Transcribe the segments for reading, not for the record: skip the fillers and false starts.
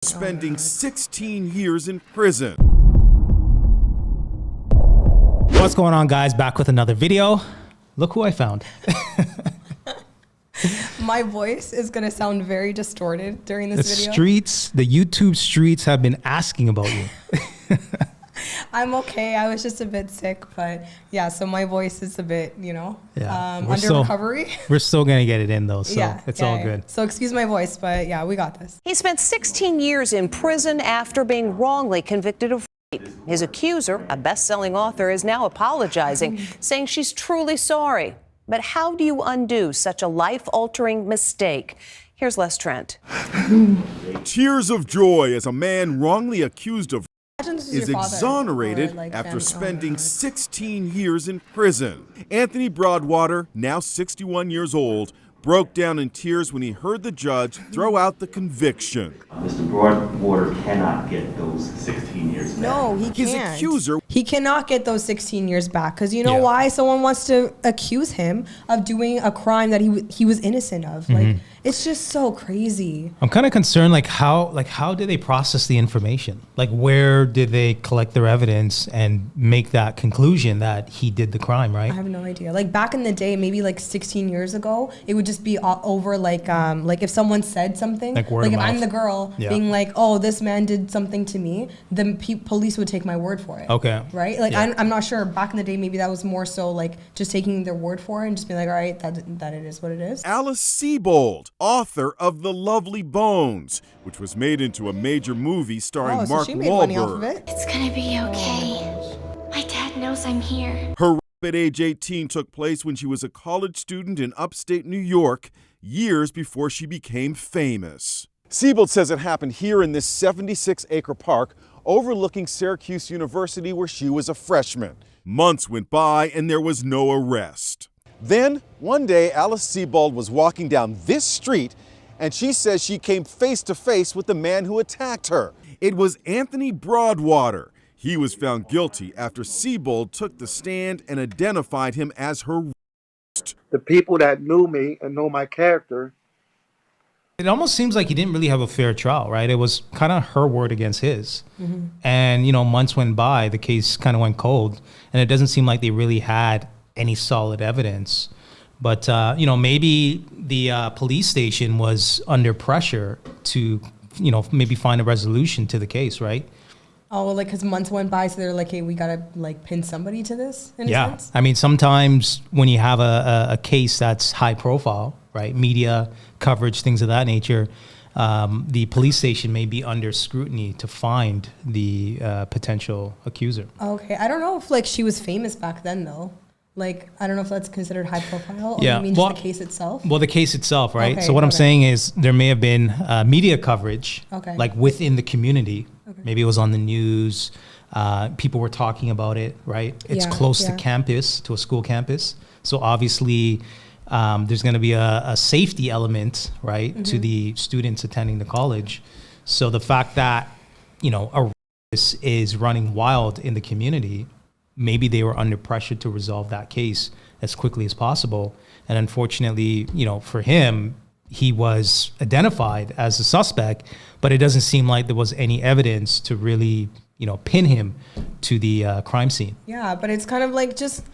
spending 16 years in prison. What's going on, guys? Back with another video. Look who I found. My voice is going to sound very distorted during this video. The YouTube streets have been asking about you. I'm okay. I was just a bit sick, but yeah, so my voice is a bit, under recovery. We're still going to get it in though, so it's all good. So excuse my voice, but yeah, we got this. He spent 16 years in prison after being wrongly convicted of rape. His accuser, a best-selling author, is now apologizing, saying she's truly sorry. But how do you undo such a life-altering mistake? Here's Les Trent. Tears of joy as a man wrongly accused of is your exonerated after spending 16 years in prison. Anthony Broadwater, now 61 years old, broke down in tears when he heard the judge throw out the conviction. Mr. Broadwater cannot get those 16 years back. No, he can't. His accuser... He cannot get those 16 years back because you know why? Someone wants to accuse him of doing a crime that he was innocent of. Like, it's just so crazy. I'm kind of concerned, how did they process the information? Like, where did they collect their evidence and make that conclusion that he did the crime, right? I have no idea. Like, back in the day, maybe like 16 years ago, it would just be over like if someone said something, like if I'm the girl being like, oh, this man did something to me, then police would take my word for it. Okay. Right? Like, I'm not sure. Back in the day, maybe that was more so like just taking their word for it and just being like, all right, that it is what it is. Alice Sebold, author of The Lovely Bones, which was made into a major movie starring Mark she made money off of Wahlberg. it. It's gonna be okay. My dad knows I'm here. Her rape at age 18 took place when she was a college student in upstate New York, years before she became famous. Sebold says it happened here in this 76-acre park overlooking Syracuse University, where she was a freshman. Months went by and there was no arrest. Then, one day, Alice Sebold was walking down this street and she says she came face to face with the man who attacked her. It was Anthony Broadwater. He was found guilty after Sebold took the stand and identified him as her rapist. The people that knew me and know my character. It almost seems like he didn't really have a fair trial, right? It was kind of her word against his. And, months went by, the case kind of went cold, and it doesn't seem like they really had any solid evidence. But, maybe the police station was under pressure to, maybe find a resolution to the case, right? Oh, well, because months went by, so they're like, hey, we got to pin somebody to this, in a sense? I mean, sometimes when you have a case that's high profile, right, media coverage, things of that nature, the police station may be under scrutiny to find the potential accuser. Okay, I don't know if she was famous back then though. Like, I don't know if that's considered high profile or just the case itself. Well, the case itself, right? Okay, so what I'm saying is there may have been media coverage, like within the community. Maybe it was on the news. People were talking about it, right? It's close to campus, to a school campus. So obviously there's going to be a safety element, right, to the students attending the college. So the fact that, a race is running wild in the community, maybe they were under pressure to resolve that case as quickly as possible. And unfortunately, for him, he was identified as a suspect, but it doesn't seem like there was any evidence to really, pin him to the crime scene. Yeah, but it's kind of like just,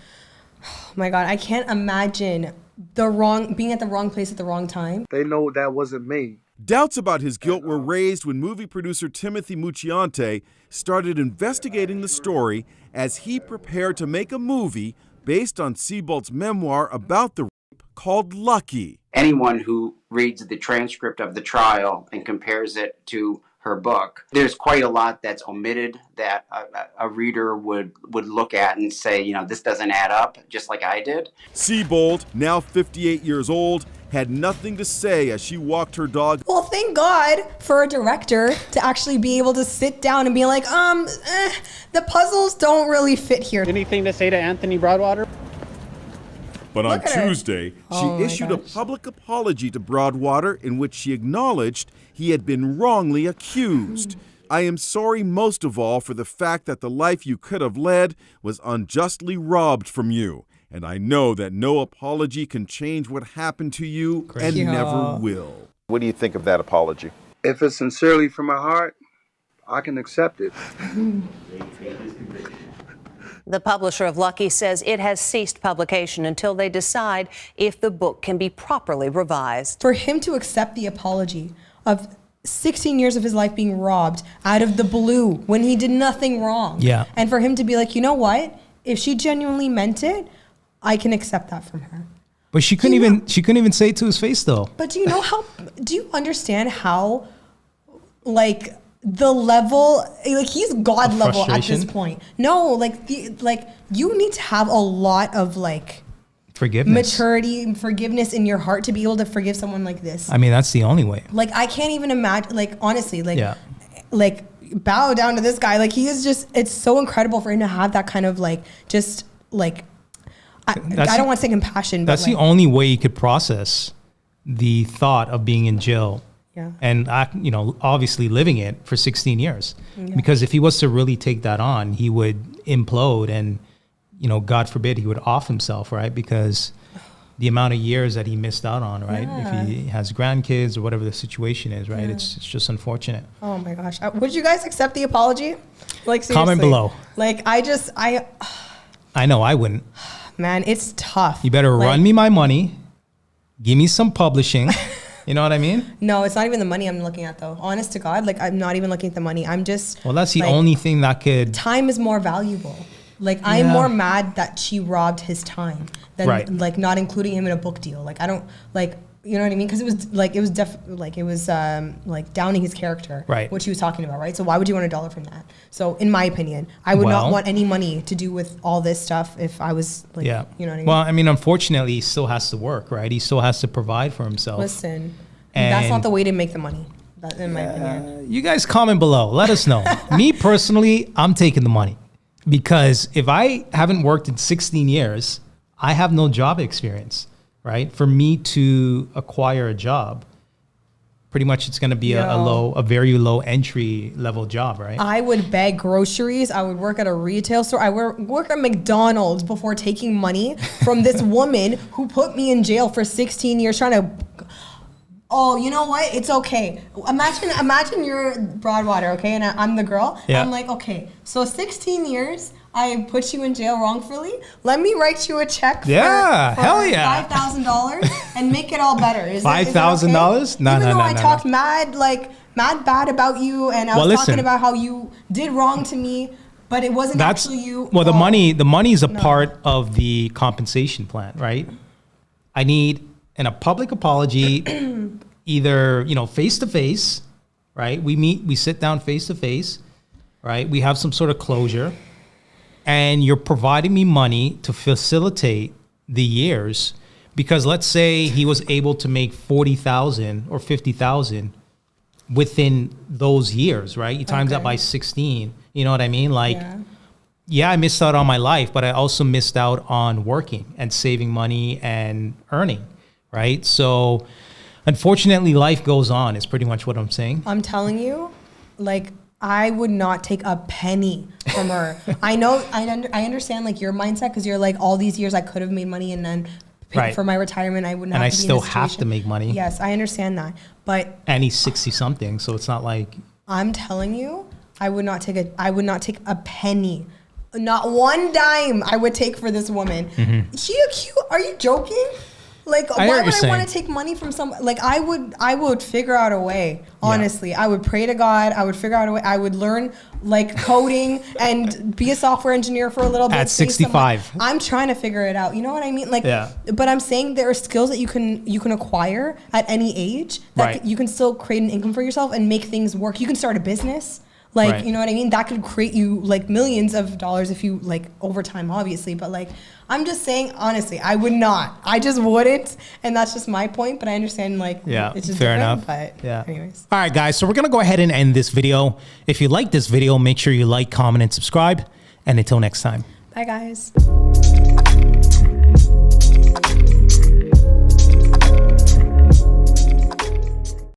oh my God, I can't imagine being at the wrong place at the wrong time. They know that wasn't me. Doubts about his guilt were raised when movie producer Timothy Mucciante started investigating the story as he prepared to make a movie based on Sebold's memoir about the rape called Lucky. Anyone who reads the transcript of the trial and compares it to her book, there's quite a lot that's omitted that a reader would look at and say, this doesn't add up, just like I did. Sebold, now 58 years old, had nothing to say as she walked her dog. Well, thank God for a director to actually be able to sit down and be like, the puzzles don't really fit here. Anything to say to Anthony Broadwater? But on Tuesday, she issued a public apology to Broadwater in which she acknowledged he had been wrongly accused. I am sorry most of all for the fact that the life you could have led was unjustly robbed from you. And I know that no apology can change what happened to you and never will. What do you think of that apology? If it's sincerely from my heart, I can accept it. The publisher of Lucky says it has ceased publication until they decide if the book can be properly revised. For him to accept the apology of 16 years of his life being robbed out of the blue when he did nothing wrong. Yeah. And for him to be like, you know what? If she genuinely meant it, I can accept that from her. But she couldn't even say it to his face though. But do you understand how, like, the level, like, he's God Of level at frustration? this point. No, like, you need to have a lot of, like, Forgiveness. maturity and forgiveness in your heart to be able to forgive someone like this. I mean, that's the only way. Like, I can't even imagine, like, honestly, like, Yeah. like, bow down to this guy. Like, he is just, it's so incredible for him to have that kind of, like, just, like, I don't want to say compassion, but That's the only way you could process the thought of being in jail. Yeah. And obviously living it for 16 years. Because if he was to really take that on, he would implode and, God forbid, he would off himself, right? Because the amount of years that he missed out on, right? Yeah. If he has grandkids or whatever the situation is, right? It's just unfortunate. Oh my gosh. Would you guys accept the apology? Like, seriously. Comment below. Like, I know I wouldn't. man, it's tough. You better Like, run me my money, give me some publishing. You know what I mean? No, it's not even the money I'm looking at, though. Honest to God, like, I'm not even looking at the money. I'm just. Well, that's the like, only thing that could. Time is more valuable. Like, I'm more mad that she robbed his time than like not including him in a book deal. Like, I don't like, you know what I mean? Because it was like downing his character, right? What she was talking about, right? So why would you want $1 from that? So in my opinion, I would not want any money to do with all this stuff if I was like, you know what I mean? Well, I mean, unfortunately, he still has to work, right? He still has to provide for himself. Listen, that's not the way to make the money. That, in my opinion. You guys comment below. Let us know. Me personally, I'm taking the money. Because if I haven't worked in 16 years, I have no job experience, right? For me to acquire a job, pretty much it's going to be a very low entry level job, right? I would bag groceries. I would work at a retail store. I work at McDonald's before taking money from this woman who put me in jail for 16 years trying to... Oh, you know what? It's okay. Imagine you're Broadwater, okay, and I'm the girl. Yeah. I'm like, okay, so 16 years, I put you in jail wrongfully. Let me write you a check for hell yeah. $5,000 and make it all better. $5,000? No. Even though I talked mad bad about you, and I was talking about how you did wrong to me, but it wasn't actually you. Well, the money is a part of the compensation plan, right? I need a public apology, either, face to face, right? We sit down face to face, right? We have some sort of closure, and you're providing me money to facilitate the years, because let's say he was able to make 40,000 or 50,000 within those years, right? You times that by 16, you know what I mean? Like, yeah, I missed out on my life, but I also missed out on working and saving money and earning. Right. So unfortunately, life goes on is pretty much what I'm saying. I'm telling you, like, I would not take a penny from her. I know, I understand like your mindset, because you're like, all these years I could have made money and then paid for my retirement. I wouldn't have to be in this situation. And I still have to make money. Yes, I understand that. But and he's 60 something. So it's not like. I'm telling you, I would not take a penny. Not one dime I would take for this woman. Mm-hmm. She cute. Are you joking? Like, why would I want to take money from someone? Like, I would figure out a way. Honestly, I would pray to God. I would figure out a way. I would learn like coding and be a software engineer for a little bit. At 65, I'm trying to figure it out. You know what I mean? Like, but I'm saying there are skills that you can acquire at any age that you can still create an income for yourself and make things work. You can start a business. Like, you know what I mean? That could create you like millions of dollars if you like over time, obviously. But like, I'm just saying, honestly, I would not. I just wouldn't. And that's just my point. But I understand, like, it's just fair different. enough. But anyways. All right, guys. So we're going to go ahead and end this video. If you like this video, make sure you like, comment, and subscribe. And until next time. Bye, guys.